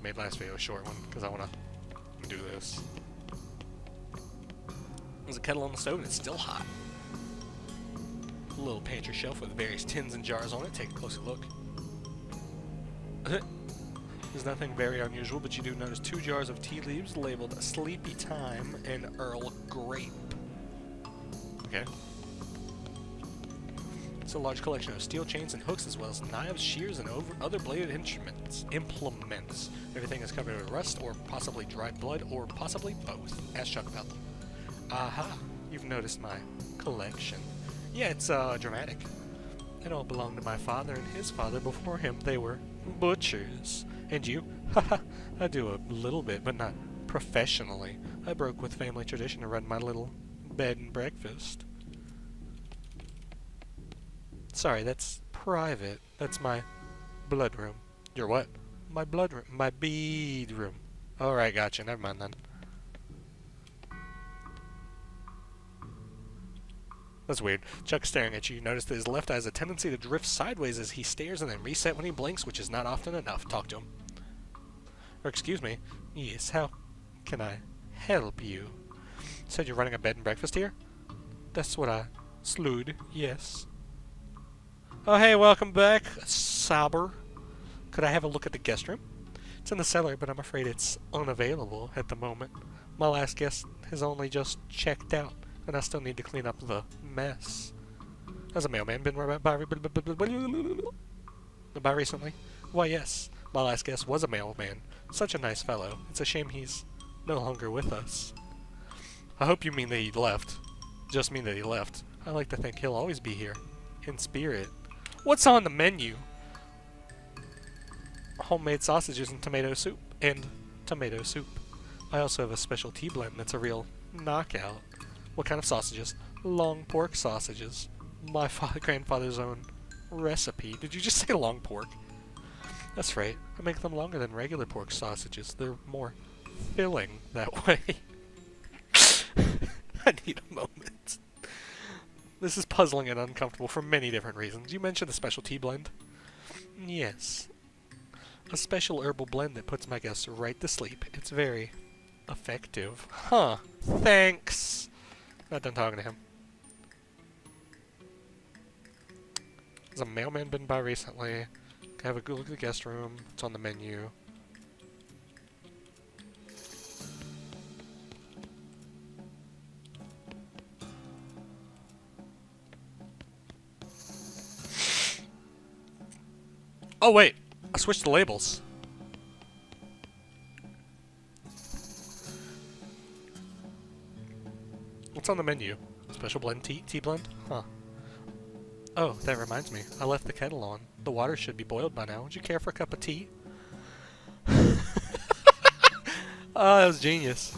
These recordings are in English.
made last video a short one, because I want to do this. There's a kettle on the stove and it's still hot. A little pantry shelf with various tins and jars on it. Take a closer look. There's nothing very unusual, but you do notice 2 jars of tea leaves labeled Sleepy Time and Earl Grape. Okay. It's a large collection of steel chains and hooks, as well as knives, shears, and other bladed implements. Everything is covered with rust, or possibly dried blood, or possibly both. Ask Chuck about them. Aha! You've noticed my collection. Yeah, it's dramatic. It all belonged to my father and his father before him. They were butchers. And you? Haha, I do a little bit, but not professionally. I broke with family tradition to run my little bed and breakfast. Sorry, that's private. That's my blood room. Your what? My blood room. My bead room. Alright, gotcha. Never mind then. That's weird. Chuck's staring at you. You notice that his left eye has a tendency to drift sideways as he stares and then reset when he blinks, which is not often enough. Talk to him. Or excuse me. Yes, how can I help you? Said you're running a bed and breakfast here? That's what I slewed, yes. Oh hey, welcome back, Sauber. Could I have a look at the guest room? It's in the cellar, but I'm afraid it's unavailable at the moment. My last guest has only just checked out, and I still need to clean up the mess. Has a mailman been by recently? Why yes, my last guest was a mailman. Such a nice fellow. It's a shame he's no longer with us. I hope you mean that he left. Just mean that he left. I like to think he'll always be here. In spirit. What's on the menu? Homemade sausages and tomato soup. I also have a special tea blend that's a real knockout. What kind of sausages? Long pork sausages. My grandfather's own recipe. Did you just say long pork? That's right. I make them longer than regular pork sausages. They're more filling that way. I need a moment. This is puzzling and uncomfortable for many different reasons. You mentioned the special tea blend? Yes. A special herbal blend that puts my guests right to sleep. It's very effective. Huh. Thanks. Not done talking to him. Has a mailman been by recently? Can I have a good look at the guest room? It's on the menu. Oh wait! I switched the labels. What's on the menu? Special blend tea blend? Huh. Oh, that reminds me. I left the kettle on. The water should be boiled by now. Would you care for a cup of tea? Oh, that was genius.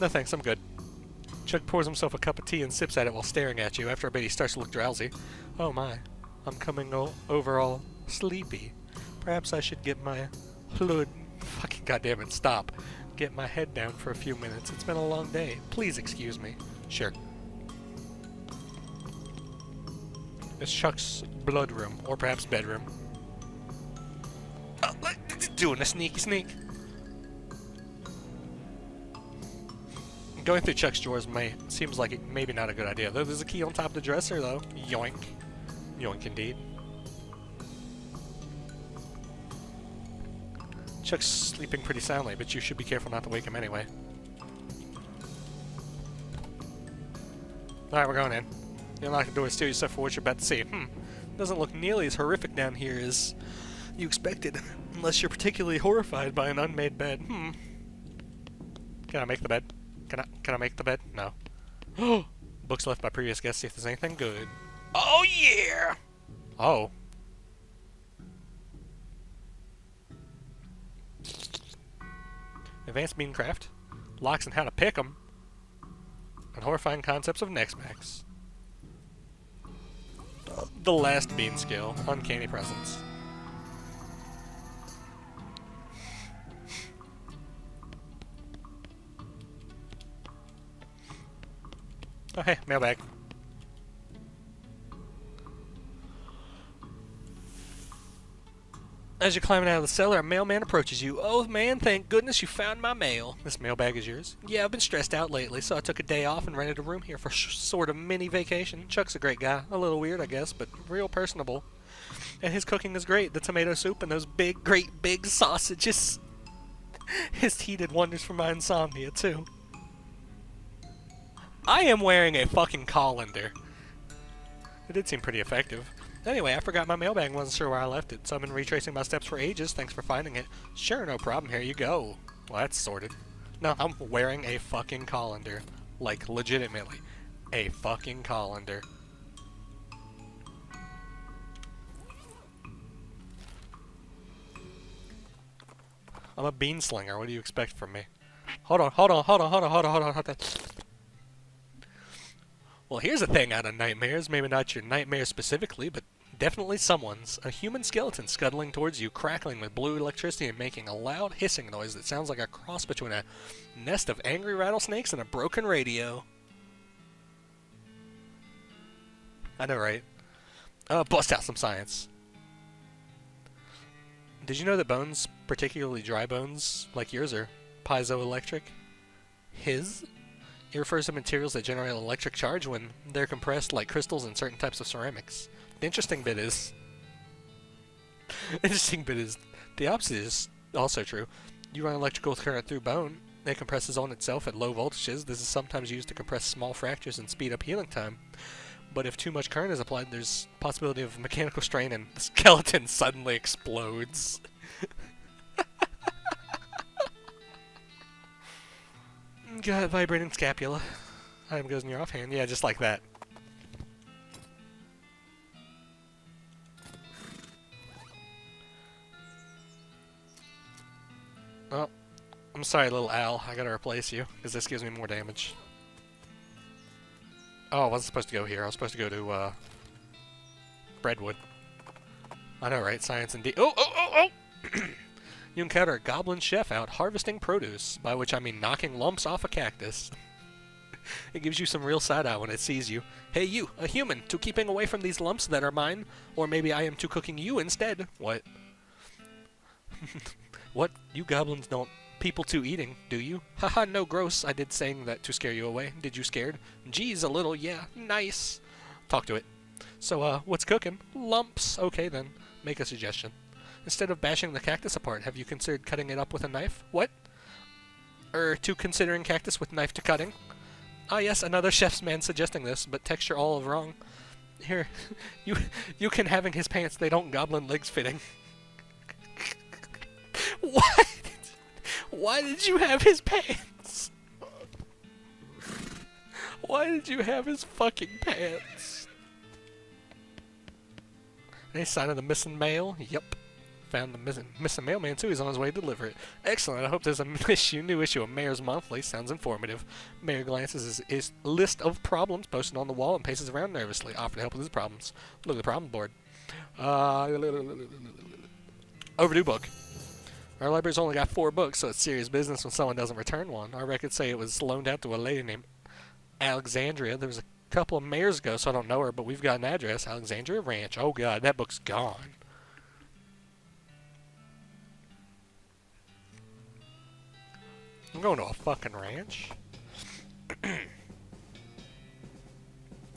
No thanks, I'm good. Chuck pours himself a cup of tea and sips at it while staring at you. After a bit, he starts to look drowsy. Oh my. I'm coming over all sleepy. Perhaps I should get my hood... Fucking goddammit, stop. Get my head down for a few minutes. It's been a long day. Please excuse me. Sure. It's Chuck's blood room, or perhaps bedroom. Oh, doing a sneaky sneak. Going through Chuck's drawers seems like it maybe not a good idea. Though there's a key on top of the dresser, though. Yoink. Yoink indeed. Chuck's sleeping pretty soundly, but you should be careful not to wake him anyway. Alright, we're going in. You unlock the door to steal yourself for what you're about to see. Doesn't look nearly as horrific down here as you expected, unless you're particularly horrified by an unmade bed. Can I make the bed? Can I make the bed? No. Books left by previous guests, see if there's anything good. Oh yeah! Oh. Advanced bean craft, locks and how to pick 'em, and horrifying concepts of neck-smacks. The last bean skill, uncanny presence. Oh hey, mailbag. As you're climbing out of the cellar, a mailman approaches you. Oh, man, thank goodness you found my mail. This mailbag is yours. Yeah, I've been stressed out lately, so I took a day off and rented a room here for sort of mini vacation. Chuck's a great guy. A little weird, I guess, but real personable. And his cooking is great. The tomato soup and those great big sausages. His tea did wonders for my insomnia, too. I am wearing a fucking colander. It did seem pretty effective. Anyway, I forgot my mailbag and wasn't sure where I left it, so I've been retracing my steps for ages. Thanks for finding it. Sure, no problem. Here you go. Well, that's sorted. No, I'm wearing a fucking colander. Like, legitimately. A fucking colander. I'm a bean slinger. What do you expect from me? Hold on. Well, here's a thing out of nightmares. Maybe not your nightmare specifically, but definitely someone's. A human skeleton scuttling towards you, crackling with blue electricity and making a loud hissing noise that sounds like a cross between a nest of angry rattlesnakes and a broken radio. I know, right? Bust out some science. Did you know that bones, particularly dry bones like yours, are piezoelectric? His? It refers to materials that generate electric charge when they're compressed like crystals in certain types of ceramics. The interesting bit is the opposite is also true. You run electrical current through bone, it compresses on itself at low voltages. This is sometimes used to compress small fractures and speed up healing time. But if too much current is applied, there's possibility of mechanical strain and the skeleton suddenly explodes. Got vibrating scapula. Item goes in your offhand. Yeah, just like that. Oh, I'm sorry, little owl. I gotta replace you, because this gives me more damage. Oh, I wasn't supposed to go here. I was supposed to go to, Breadwood. I know, right? Science indeed. Oh! You encounter a Goblin Chef out harvesting produce, by which I mean knocking lumps off a cactus. It gives you some real side-eye when it sees you. Hey you, a human, to keeping away from these lumps that are mine, or maybe I am to cooking you instead. What? What? You goblins don't people to eating, do you? Haha, no gross. I did saying that to scare you away. Did you scared? Geez, a little, yeah. Nice. Talk to it. So, what's cooking? Lumps. Okay, then. Make a suggestion. Instead of bashing the cactus apart, have you considered cutting it up with a knife? What? To considering cactus with knife to cutting? Ah, yes, another chef's man suggesting this, but texture all of wrong. Here, you can having his pants, they don't goblin legs fitting. What? Why did you have his pants? Why did you have his fucking pants? Any sign of the missing mail? Yep. Found the missing mailman too. He's on his way to deliver it. Excellent. I hope there's a new issue of Mayor's Monthly. Sounds informative. Mayor glances at his list of problems posted on the wall and paces around nervously, offering to help with his problems. Look at the problem board. Overdue book. Our library's only got 4 books, so it's serious business when someone doesn't return one. Our records say it was loaned out to a lady named Alexandria. There was a couple of mayors ago, so I don't know her, but we've got an address. Alexandria Ranch. Oh god, that book's gone. I'm going to a fucking ranch?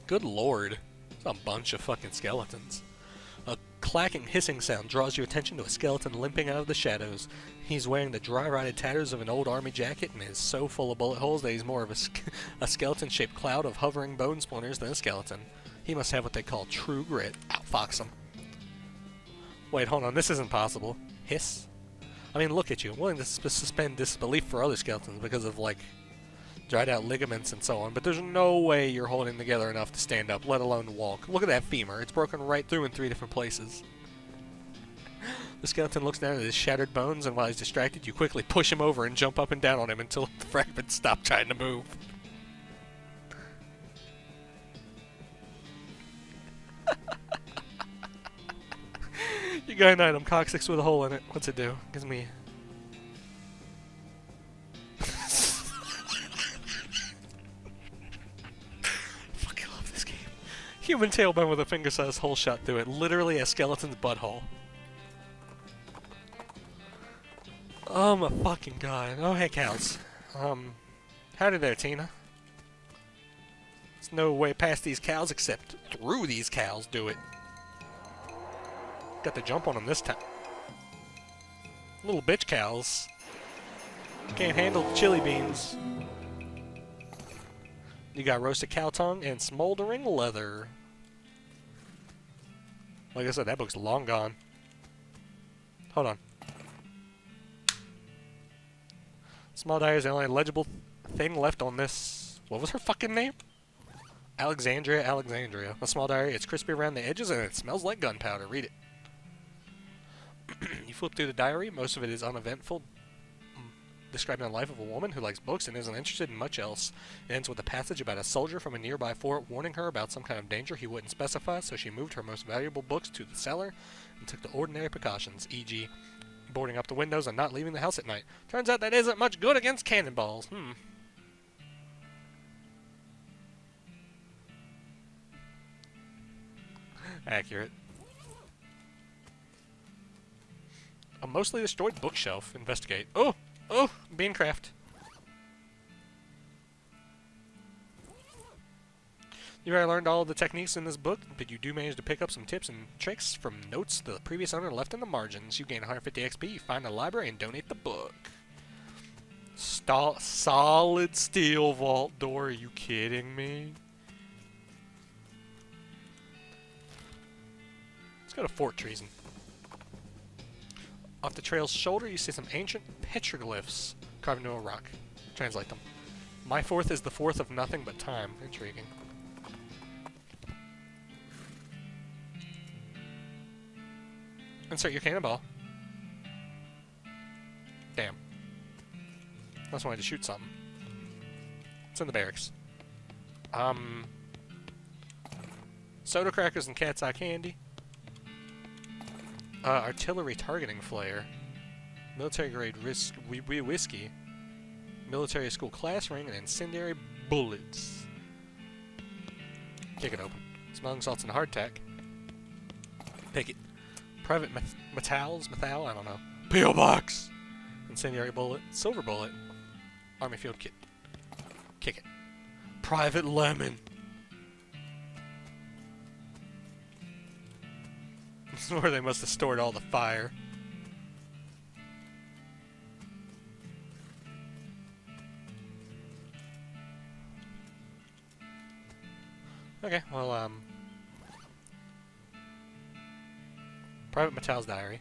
Good lord. It's a bunch of fucking skeletons. A clacking, hissing sound draws your attention to a skeleton limping out of the shadows. He's wearing the dry-rotted tatters of an old army jacket and is so full of bullet holes that he's more of a skeleton-shaped cloud of hovering bone splinters than a skeleton. He must have what they call true grit. Outfox him. Wait, hold on. This isn't possible. Hiss? I mean, look at you. I'm willing to suspend disbelief for other skeletons because of, like, dried-out ligaments and so on, but there's no way you're holding together enough to stand up, let alone walk. Look at that femur. It's broken right through in 3 different places. The skeleton looks down at his shattered bones, and while he's distracted, you quickly push him over and jump up and down on him until the fragments stop trying to move. You got an item, coccyx with a hole in it. What's it do? Gives me... Fucking love this game. Human tailbone with a finger-sized hole shot through it. Literally a skeleton's butthole. Oh my fucking god. Oh hey cows. Howdy there, Tina. There's no way past these cows except through these cows. Do it. Got the jump on them this time. Little bitch cows. Can't handle the chili beans. You got roasted cow tongue and smoldering leather. Like I said, that book's long gone. Hold on. Small diary is the only legible thing left on this. What was her fucking name? Alexandria. A small diary. It's crispy around the edges and it smells like gunpowder. Read it. You flip through the diary. Most of it is uneventful, describing the life of a woman who likes books and isn't interested in much else. It ends with a passage about a soldier from a nearby fort warning her about some kind of danger he wouldn't specify, so she moved her most valuable books to the cellar and took the ordinary precautions, e.g. boarding up the windows and not leaving the house at night. Turns out that isn't much good against cannonballs. Accurate. A mostly destroyed bookshelf. Investigate. Oh! Beancraft. You've already learned all of the techniques in this book, but you do manage to pick up some tips and tricks from notes the previous owner left in the margins. You gain 150 XP, you find the library, and donate the book. Solid steel vault door. Are you kidding me? Let's go to Fort Treason. Off the trail's shoulder, you see some ancient petroglyphs carved into a rock. Translate them. My fourth is the fourth of nothing but time. Intriguing. Insert your cannonball. Damn. I just wanted to shoot something. It's in the barracks. Soda crackers and cat's eye candy. Artillery targeting flare. Military grade whiskey. Military school class ring and incendiary bullets. Kick it open. Smelling salts and hardtack. Take it. Private metalls? Methal? I don't know. P.O. box! Incendiary bullet. Silver bullet. Army field kit. Kick it. Private lemon. This is where they must have stored all the fire. Okay, well, Private Metal's diary.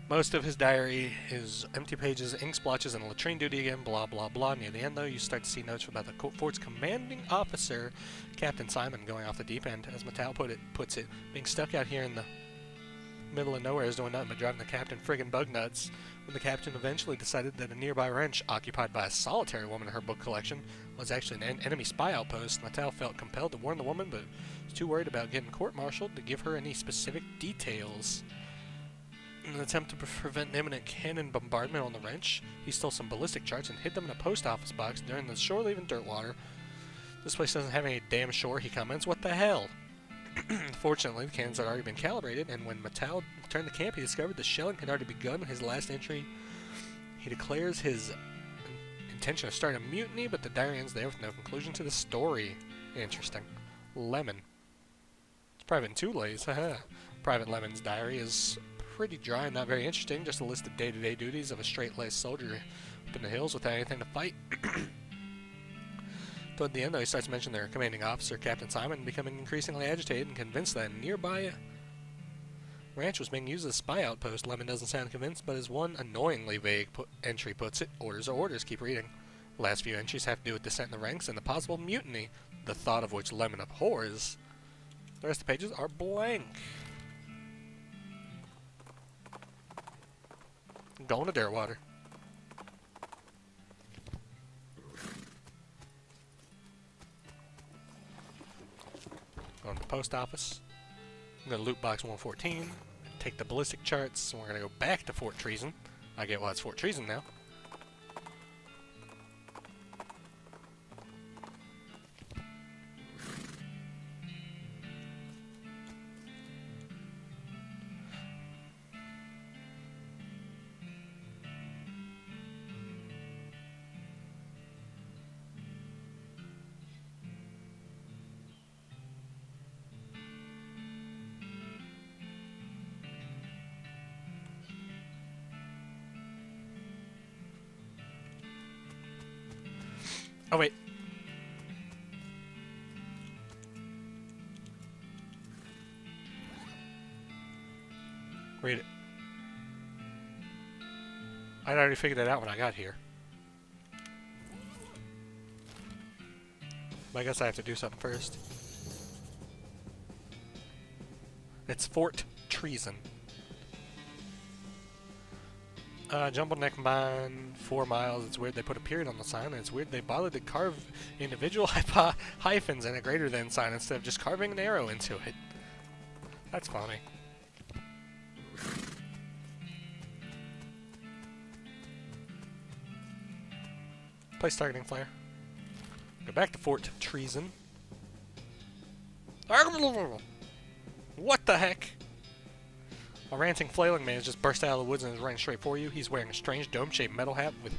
Most of his diary is empty pages, ink splotches, and latrine duty again, blah, blah, blah. Near the end, though, you start to see notes about the fort's commanding officer, Captain Simon, going off the deep end, as Mattel puts it. Being stuck out here in the middle of nowhere is doing nothing but driving the captain friggin' bug nuts. When the captain eventually decided that a nearby ranch, occupied by a solitary woman in her book collection, was actually an enemy spy outpost, Mattel felt compelled to warn the woman, but was too worried about getting court-martialed to give her any specific details. In an attempt to prevent imminent cannon bombardment on the ranch, he stole some ballistic charts and hid them in a post office box during the shore leaving Dirtwater. This place doesn't have any damn shore, he comments. What the hell? Fortunately, the cannons had already been calibrated, and when Mattel returned to camp, he discovered the shelling had already begun. His last entry, he declares his intention of starting a mutiny, but the diary ends there with no conclusion to the story. Interesting. Lemon. It's private in two lays, haha. Private Lemon's diary is pretty dry and not very interesting, just a list of day-to-day duties of a straight-laced soldier up in the hills without anything to fight. Toward the end, though, he starts mentioning their commanding officer, Captain Simon, becoming increasingly agitated and convinced that a nearby ranch was being used as a spy outpost. Lemon doesn't sound convinced, but as one annoyingly vague entry puts it, orders are orders. Keep reading. The last few entries have to do with dissent in the ranks and the possible mutiny, the thought of which Lemon abhors. The rest of the pages are blank. Going to Dirtwater. Going to the post office. I'm going to loot box 114. Take the ballistic charts, and we're going to go back to Fort Treason. I get why it's Fort Treason now. Oh, wait. Read it. I'd already figured that out when I got here. But I guess I have to do something first. It's Fort Treason. Jumbled neck mine, 4 miles. It's weird they put a period on the sign, and it's weird they bothered to carve individual hyphens and a greater than sign instead of just carving an arrow into it. That's funny. Place targeting flare. Go back to Fort Treason. What the heck? A ranting, flailing man has just burst out of the woods and is running straight for you. He's wearing a strange dome-shaped metal hat with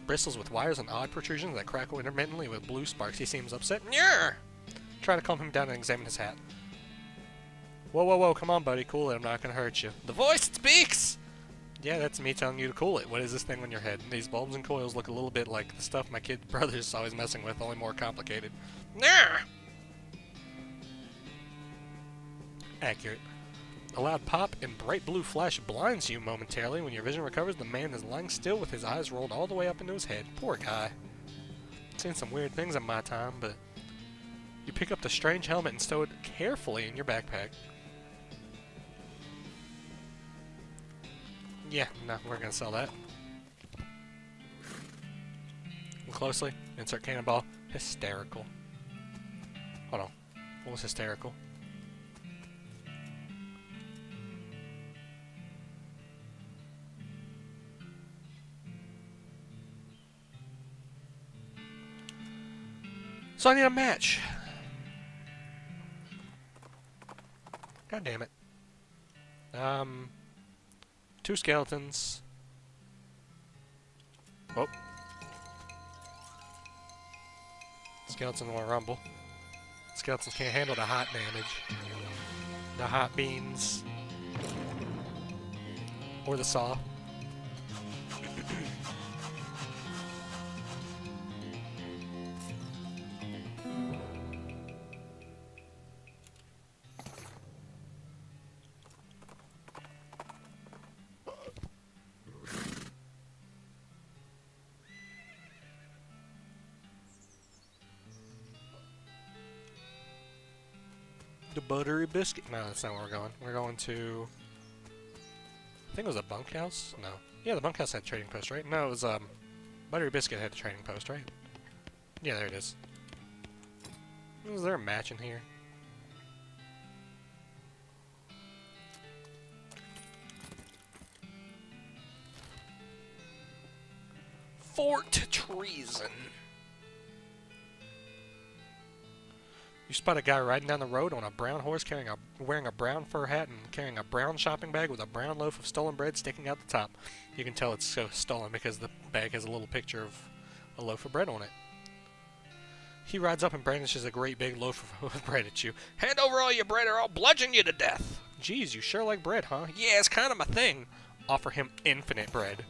bristles with wires and odd protrusions that crackle intermittently with blue sparks. He seems upset. Nyah! Try to calm him down and examine his hat. Whoa, whoa, whoa, come on, buddy. Cool it. I'm not going to hurt you. The voice, it speaks! Yeah, that's me telling you to cool it. What is this thing on your head? These bulbs and coils look a little bit like the stuff my kid brother's always messing with, only more complicated. Nyah! Accurate. A loud pop and bright blue flash blinds you momentarily. When your vision recovers, the man is lying still with his eyes rolled all the way up into his head. Poor guy. I've seen some weird things in my time, but you pick up the strange helmet and stow it carefully in your backpack. Yeah, no, we're gonna sell that. Look closely. Insert Cannonball. Hysterical. Hold on. What was hysterical? So I need a match. God damn it. 2 skeletons. Oh. Skeletons want to rumble. Skeletons can't handle the hot damage. The hot beans. Or the saw. The buttery biscuit. No, that's not where we're going. We're going to... I think it was a bunkhouse? No. Yeah, the bunkhouse had a trading post, right? No, it was, buttery biscuit had a trading post, right? Yeah, there it is. Is there a match in here? Fort Treason. You spot a guy riding down the road on a brown horse wearing a brown fur hat and carrying a brown shopping bag with a brown loaf of stolen bread sticking out the top. You can tell it's stolen because the bag has a little picture of a loaf of bread on it. He rides up and brandishes a great big loaf of bread at you. Hand over all your bread or I'll bludgeon you to death. Geez, you sure like bread, huh? Yeah, it's kind of my thing. Offer him infinite bread.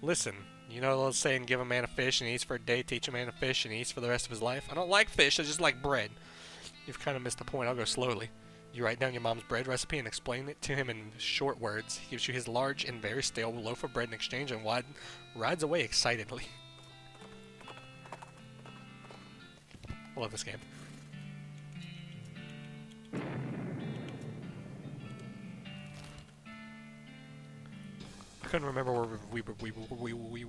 Listen. You know the old saying, give a man a fish and he eats for a day, teach a man to fish and he eats for the rest of his life? I don't like fish, I just like bread. You've kind of missed the point, I'll go slowly. You write down your mom's bread recipe and explain it to him in short words. He gives you his large and very stale loaf of bread in exchange and rides away excitedly. I love this game. I couldn't remember where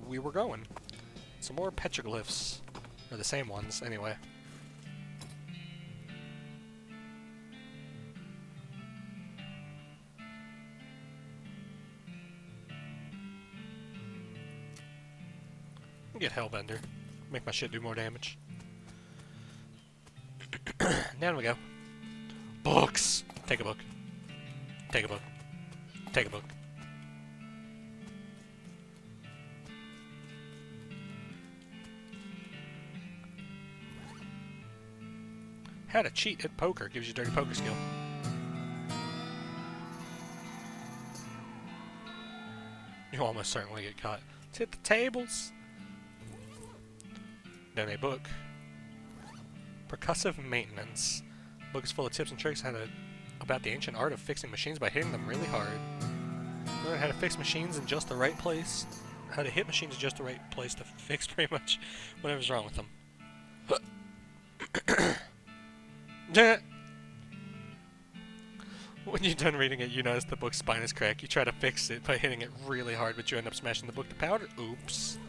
we were going. Some more petroglyphs. Or the same ones, anyway. Get Hellbender. Make my shit do more damage. Down we go. Books! Take a book. Take a book. Take a book. How to cheat at poker. Gives you dirty poker skill. You almost certainly get caught. Let's hit the tables. Donate book. Percussive maintenance. Book is full of tips and tricks about the ancient art of fixing machines by hitting them really hard. Learn how to fix machines in just the right place. How to hit machines in just the right place to fix pretty much whatever's wrong with them. When you're done reading it, you notice the book's spine is cracked. You try to fix it by hitting it really hard, but you end up smashing the book to powder. Oops.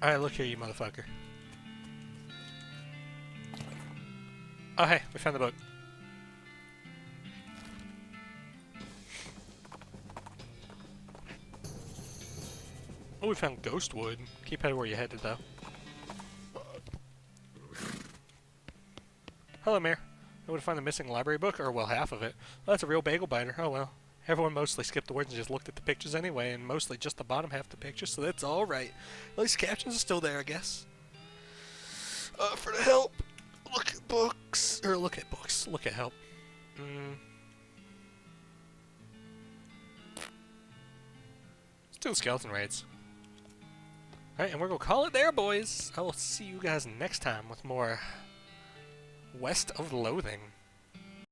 Alright, look here, you motherfucker. Oh, hey, we found the book. Oh, we found ghost wood. Keep headed where you headed, though. Hello, Mayor. I would find the missing library book, or, well, half of it. Well, that's a real bagel biter. Oh, well. Everyone mostly skipped the words and just looked at the pictures anyway, and mostly just the bottom half of the picture, so that's alright. At least captions are still there, I guess. For the help, look at books. Or look at books. Look at help. Let's do the skeleton raids. Alright, and we're going to call it there, boys. I will see you guys next time with more West of Loathing.